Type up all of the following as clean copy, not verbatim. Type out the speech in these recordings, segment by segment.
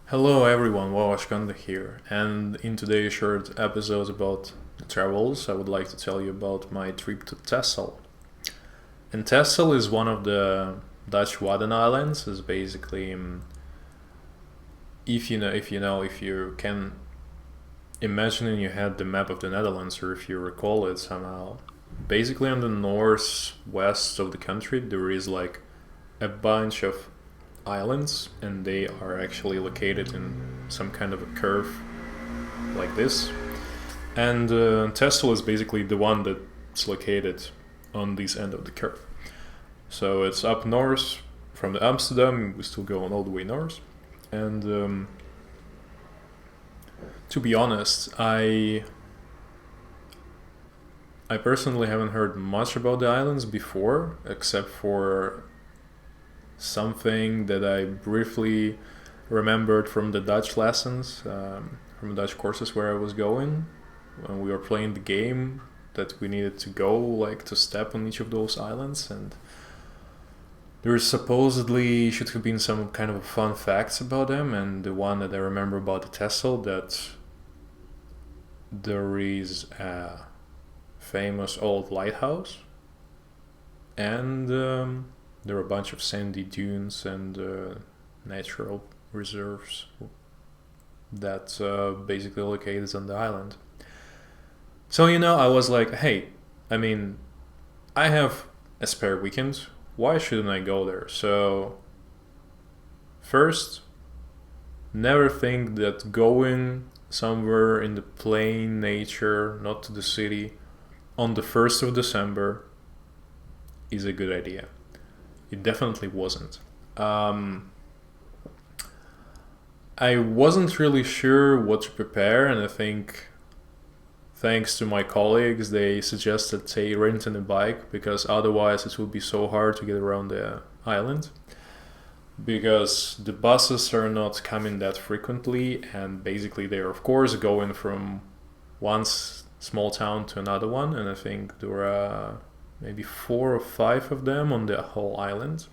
Hello everyone, Wawashkanda here, and in today's short episode about the travels, I would like to tell you about my trip to Texel. And Texel is one of the Dutch Wadden Islands. Is basically, if you can imagine in your head the map of the Netherlands, or if you recall it somehow. Basically, on the northwest of the country, there is like a bunch of islands, and they are actually located in some kind of a curve like this. And Texel is basically the one that's located on this end of the curve. So it's up north from the Amsterdam. We're still going all the way north. And to be honest, I personally haven't heard much about the islands before, except for something that I briefly remembered from the Dutch lessons, from the Dutch courses where I was going. When we were playing the game, that we needed to go like to step on each of those islands, and there supposedly should have been some kind of fun facts about them. And the one that I remember about the Texel, that there is a famous old lighthouse, and there are a bunch of sandy dunes and natural reserves that basically located on the island. So I was like, hey, I have a spare weekend. Why shouldn't I go there? So first, never think that going somewhere in the plain nature, not to the city, on the 1st of December is a good idea. It definitely wasn't. I wasn't really sure what to prepare, and I think thanks to my colleagues, they suggested, say, renting a bike, because otherwise it would be so hard to get around the island, because the buses are not coming that frequently, and basically they're of course going from one small town to another one, and I think there are maybe 4 or 5 of them on the whole island.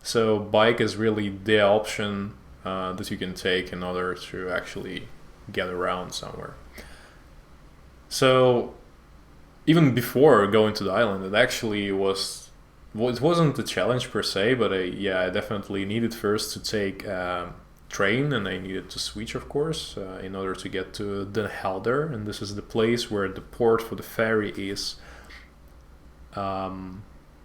So bike is really the option that you can take in order to actually get around somewhere. So even before going to the island, it actually was, well, it wasn't a challenge per se, but I definitely needed first to take a train, and I needed to switch, of course, in order to get to Den Helder, and this is the place where the port for the ferry is.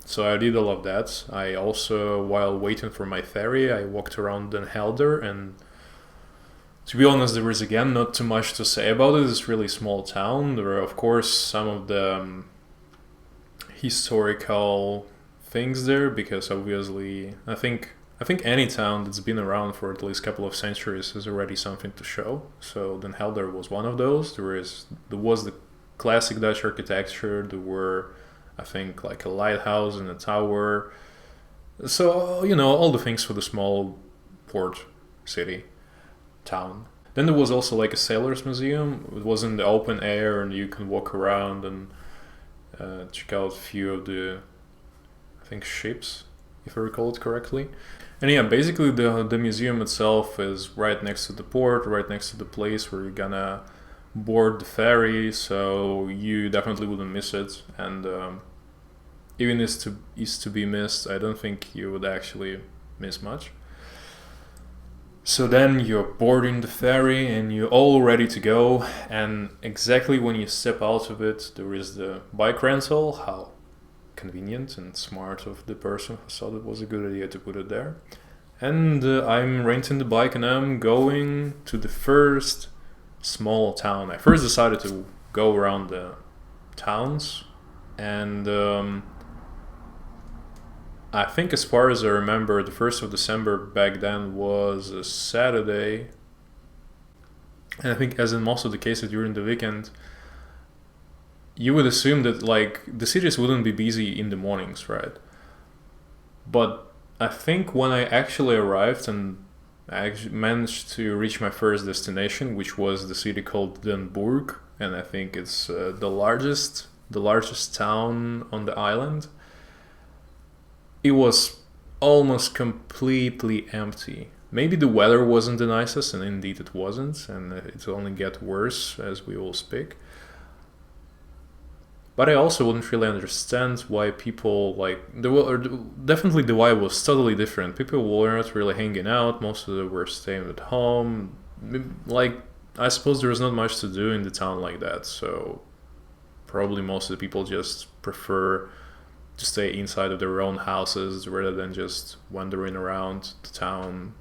So I did all of that. I also, while waiting for my ferry, I walked around Den Helder, and to be honest, there is again not too much to say about it. It's a really small town. There are, of course, some of the historical things there, because obviously, I think any town that's been around for at least a couple of centuries has already something to show. So Den Helder was one of those. There was the classic Dutch architecture. There were, I think, like a lighthouse and a tower. So, all the things for the small port city town. Then there was also like a sailor's museum. It was in the open air, and you can walk around and check out a few of the, I think, ships, if I recall it correctly. And yeah, basically the museum itself is right next to the port, right next to the place where you're gonna board the ferry, so you definitely wouldn't miss it. And even if it is to be missed, I don't think you would actually miss much. So then you're boarding the ferry, and you're all ready to go, and exactly when you step out of it, there is the bike rental. How convenient and smart of the person who thought it was a good idea to put it there. And I'm renting the bike, and I'm going to the first small town. I first decided to go around the towns, and I think, as far as I remember, the 1st of December back then was a Saturday, and I think, as in most of the cases during the weekend, you would assume that like the cities wouldn't be busy in the mornings, right? But I think when I actually arrived and I actually managed to reach my first destination, which was the city called Den Burg, and I think it's the largest town on the island. It was almost completely empty. maybe the weather wasn't the nicest, and indeed it wasn't, and it only get worse as we will speak. But I also wouldn't really understand why people definitely the vibe was totally different. People were not really hanging out. Most of them were staying at home. Like, I suppose there was not much to do in the town like that. So probably most of the people just prefer to stay inside of their own houses rather than just wandering around the town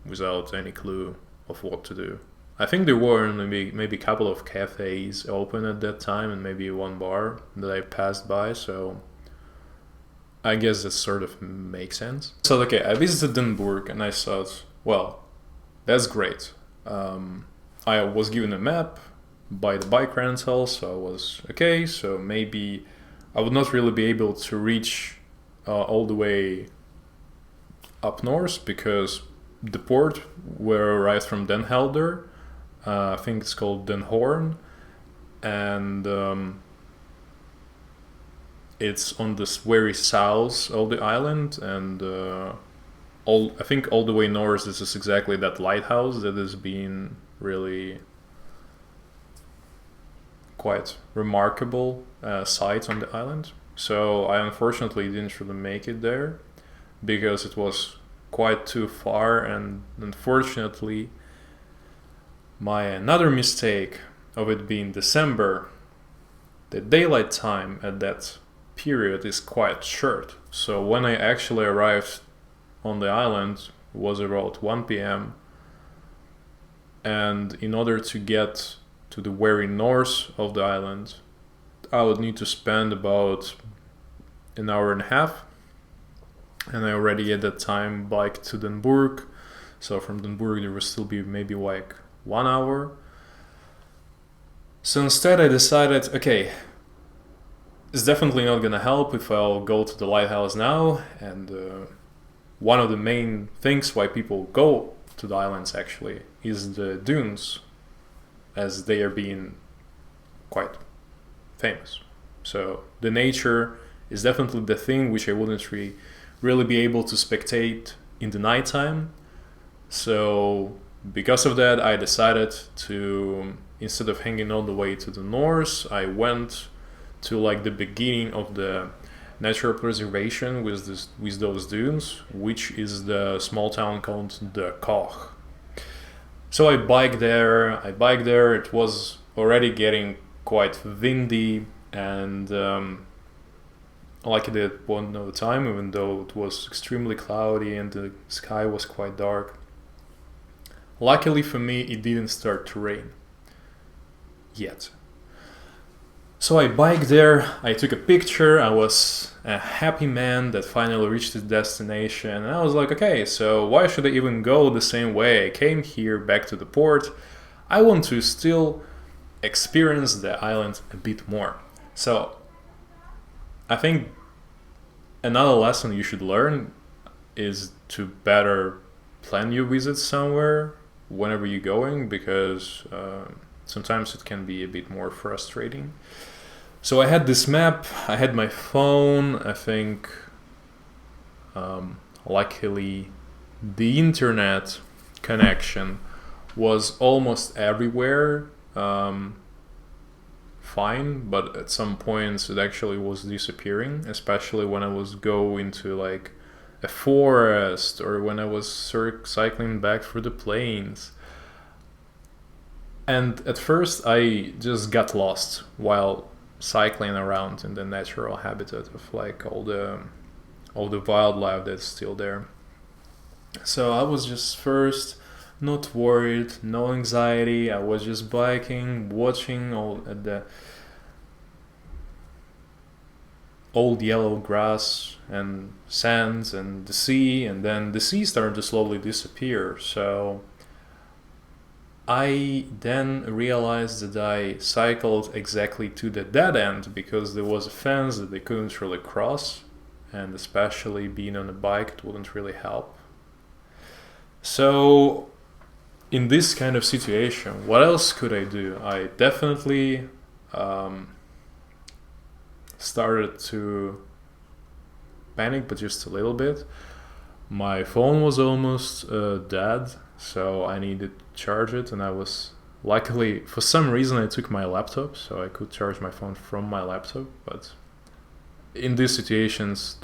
without any clue of what to do. I think there were maybe a couple of cafes open at that time and maybe one bar that I passed by, so I guess that sort of makes sense. So okay, I visited Denburg and I thought, well, that's great. I was given a map by the bike rental, so I was okay, so maybe I would not really be able to reach all the way up north because the port where I arrived from Den Helder, I think it's called Den Hoorn, and it's on this very south of the island, and I think all the way north this is exactly that lighthouse that has been really quite remarkable sight on the island. So I unfortunately didn't really make it there because it was quite too far, and unfortunately my another mistake of it being December, the daylight time at that period is quite short. So when I actually arrived on the island it was about 1 p.m. and in order to get to the very north of the island I would need to spend about an hour and a half, and I already at that time biked to Denburg, so from Denburg there would still be maybe like 1 hour. So instead I decided, okay, it's definitely not gonna help if I'll go to the lighthouse now, and one of the main things why people go to the islands actually is the dunes, as they are being quite famous. So the nature is definitely the thing which I wouldn't really be able to spectate in the nighttime. So because of that I decided to, instead of hanging all the way to the north, I went to like the beginning of the natural preservation with those dunes, which is the small town called the Koch. So I biked there. It was already getting quite windy, and I liked it at one of the time, even though it was extremely cloudy and the sky was quite dark. Luckily for me, it didn't start to rain yet. So I biked there, I took a picture, I was a happy man that finally reached his destination, and I was like, okay, so why should I even go the same way I came here back to the port? I want to still experience the island a bit more. So I think another lesson you should learn is to better plan your visit somewhere whenever you're going, because sometimes it can be a bit more frustrating. So I had this map, I had my phone, I think luckily the internet connection was almost everywhere fine, but at some points it actually was disappearing, especially when I was going to like a forest or when I was cycling back through the plains. And at first I just got lost while cycling around in the natural habitat of like all the wildlife that's still there. So I was just first not worried, no anxiety. I was just biking, watching all at the old yellow grass and sands and the sea, and then the sea started to slowly disappear. So I then realized that I cycled exactly to the dead end because there was a fence that they couldn't really cross, and especially being on a bike it wouldn't really help. So in this kind of situation, what else could I do? I definitely started to panic, but just a little bit. My phone was almost dead, so I needed to charge it, and I was luckily, for some reason, I took my laptop, so I could charge my phone from my laptop. But in these situations,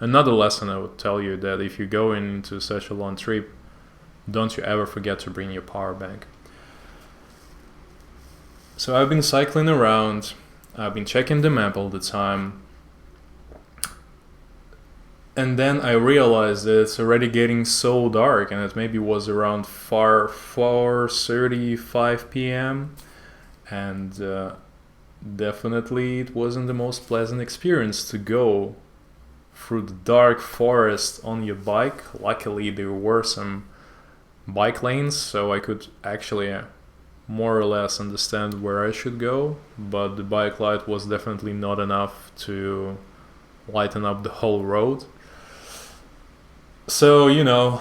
another lesson I would tell you that if you go into such a long trip, don't you ever forget to bring your power bank. So I've been cycling around, I've been checking the map all the time, and then I realized that it's already getting so dark, and it maybe was around 4:35 p.m. And definitely it wasn't the most pleasant experience to go through the dark forest on your bike. Luckily there were some bike lanes, so I could actually more or less understand where I should go, but the bike light was definitely not enough to lighten up the whole road. So, I'm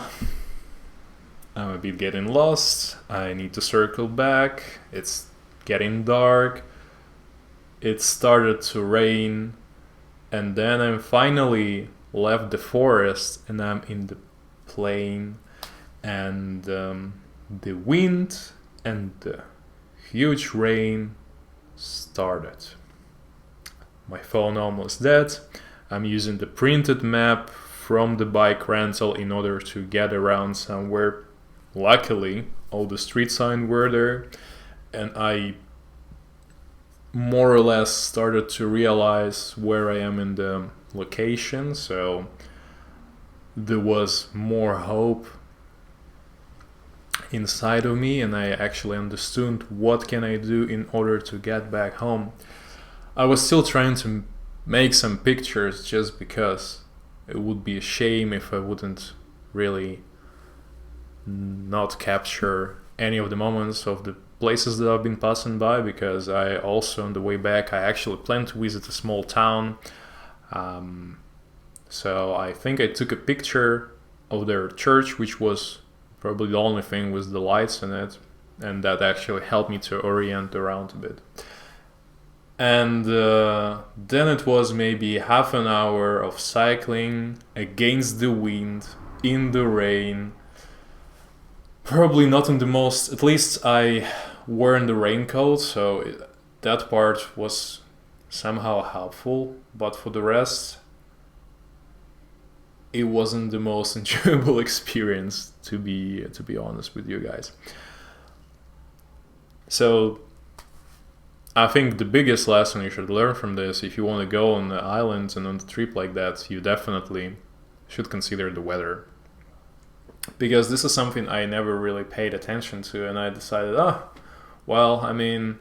a bit getting lost. I need to circle back. It's getting dark. It started to rain. And then I finally left the forest and I'm in the plain. And the wind and the huge rain started. My phone almost dead. I'm using the printed map from the bike rental in order to get around somewhere. Luckily, all the street signs were there, and I more or less started to realize where I am in the location, so there was more hope inside of me, and I actually understood what can I do in order to get back home. I was still trying to make some pictures just because it would be a shame if I wouldn't really not capture any of the moments of the places that I've been passing by, because I also on the way back I actually planned to visit a small town. So I think I took a picture of their church, which was probably the only thing with the lights in it, and that actually helped me to orient around a bit. And then it was maybe half an hour of cycling against the wind, in the rain. Probably not in the most, at least I wore in the raincoat, so that part was somehow helpful. But for the rest, it wasn't the most enjoyable experience, to be honest with you guys. So I think the biggest lesson you should learn from this, if you want to go on the islands and on a trip like that, you definitely should consider the weather. Because this is something I never really paid attention to, and I decided, I've been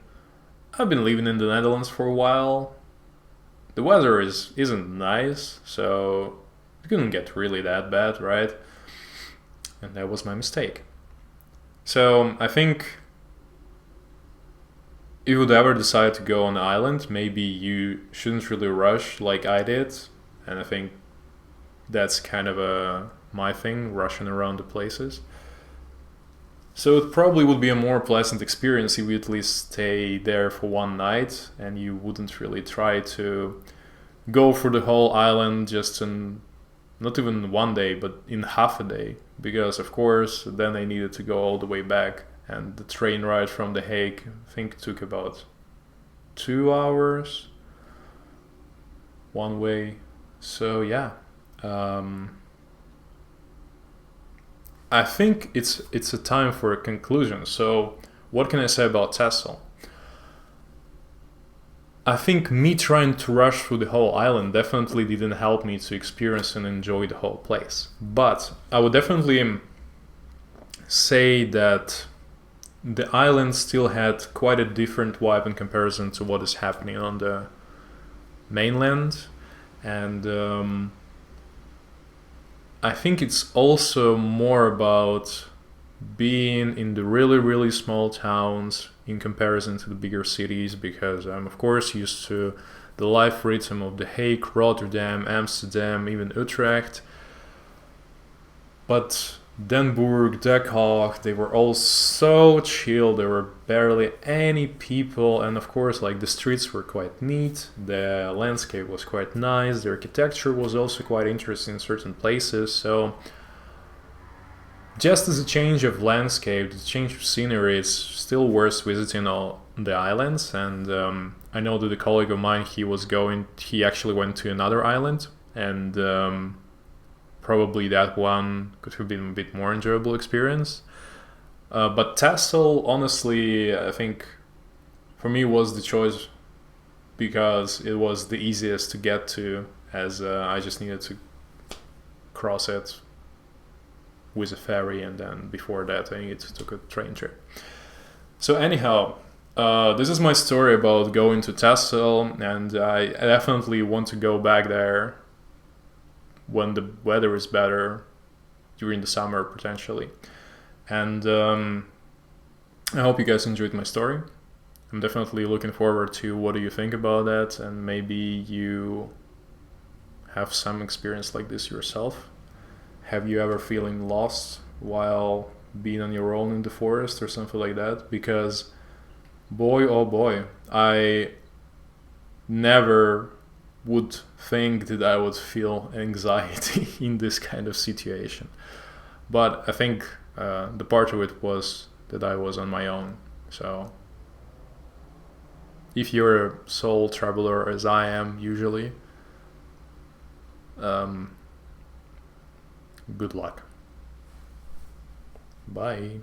living in the Netherlands for a while. The weather isn't nice, so it couldn't get really that bad, right? And that was my mistake. So I think if you would ever decide to go on an island, maybe you shouldn't really rush like I did. And I think that's kind of my thing, rushing around the places. So it probably would be a more pleasant experience if you at least stay there for one night and you wouldn't really try to go for the whole island just in not even one day, but in half a day. Because of course then I needed to go all the way back, and the train ride from The Hague I think took about 2 hours one way. So yeah, I think it's a time for a conclusion. So what can I say about Texel? I think me trying to rush through the whole island definitely didn't help me to experience and enjoy the whole place. But I would definitely say that the island still had quite a different vibe in comparison to what is happening on the mainland. And I think it's also more about being in the really, really small towns in comparison to the bigger cities, because I'm of course used to the life rhythm of The Hague, Rotterdam, Amsterdam, even Utrecht. But Denburg, Dechau, they were all so chill. There were barely any people, and of course, like the streets were quite neat. The landscape was quite nice. The architecture was also quite interesting in certain places. So, just as a change of landscape, the change of scenery, it's still worth visiting all the islands. And I know that a colleague of mine, he actually went to another island, and probably that one could have been a bit more enjoyable experience. But Texel, honestly, I think for me was the choice because it was the easiest to get to, as I just needed to cross it with a ferry, and then before that I took a train trip. So anyhow, this is my story about going to Texel, and I definitely want to go back there when the weather is better, during the summer potentially. And I hope you guys enjoyed my story. I'm definitely looking forward to what do you think about that, and maybe you have some experience like this yourself. Have you ever feeling lost while being on your own in the forest or something like that? Because boy, oh boy, I never would think that I would feel anxiety in this kind of situation. But I think the part of it was that I was on my own. So if you're a sole traveler, as I am usually, good luck. Bye.